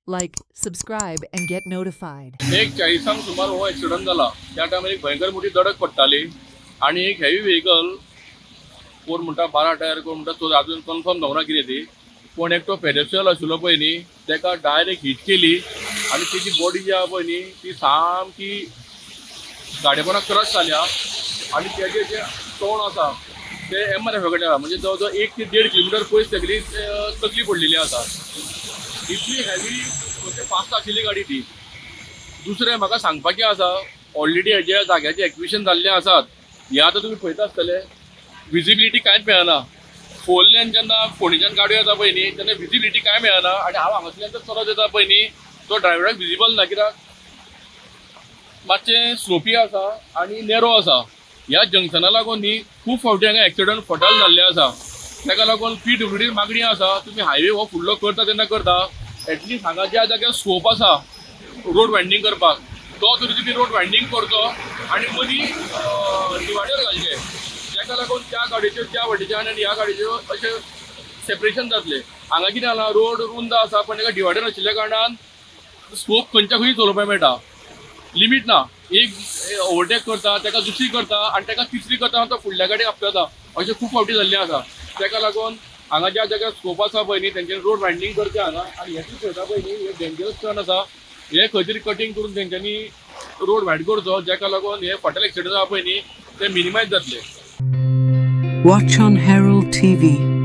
Like, subscribe and get notified. एक 40 सुमार हो एक्सिडंट झाला. त्या टायमार एक भयंकर मोठी धडक पडटाली आणि एक हेवी व्हेकल कोण म्हणटा 12 टायर कोण म्हणटा तो अजून कन्फर्म जावना कितें ती पण एक तो पेडेस्ट्रियल आशिल्लो पळय न्ही तेका डायरेक्ट हिट केली आणि तिची बॉडी जी आहा पळय न्ही ती सामकी गाडयेपणाक क्रश जाल्या आणि तेजे जे तोंड आसा ते MRF कडेन आहा म्हणजे जवळ जवळ 1 ते 1.5 किलोमीटर पयस तेगेली तकली पडलेली आसा. इतली हेवी म्हणजे फास्ट आशिल्ली गाडी ती. दुसरें म्हाका सांगपाचें आसा ऑलरेडी हेज्या जाग्याचें एक्विशन जाल्लें आसात. हे आतां तुमी पळयता आसतले विजिबिलिटी कांयच मेळना. फोर लेन जेन्ना फोंडेच्यान गाडयो येता पळय न्ही तेन्ना विजिबिलिटी कांय मेळना आनी हांव हांगासरल्यान जर चलत येता पळय न्ही तो ड्रायव्हराक विजिबल ना कित्याक मातशें स्लोपी आसा आनी नॅरो आसा. ह्या जंक्शना लागून न्ही खूब फावटी हांगा एक्सिडंट फटाल जाल्ले आसा. ताका लागून PWD मागणी आसा तुम्ही हायवे हो फुडलो करता तेन्ना करता एटलीस्ट हांगा ज्या जाग्यार स्कोप आसा रोड वायंडींग करपाक तो तरी तुमी रोड वायंडींग करचो आनी मदीं डिवायडर घालचे जाका लागून त्या गाडयेच्यो त्या वाटेच्यान आनी ह्या गाडयेच्यो अशें सेपरेशन जातलें. हांगा कितें जाला रोड रुंद आसा पण ताका डिवायडर आशिल्ल्या कारणान स्कोप खंयच्या खंय चलोवपाक मेळटा. लिमीट ना. एक ओवरटेक करता ताका दुसरी करता आनी ताका तिसरी करता तो फुडल्या गाडयेक आपयता अशें खूब फावटी जाल्लें आसा. ताका लागून हांगा ज्या जाग्यार स्कोप आसा पळय न्ही तेंच्यांनी रोड वायंडींग करचें हांगा आनी हें तुमी पळयता पळय न्ही हे डेंजरस टर्न आसा हे खंय तरी कटींग करून तेंच्यांनी रोड वायड करचो जाका लागून हे फाटल एक्सिडंट आसा पळय न्ही ते मिनिमायज जातले. Watch on Herald TV.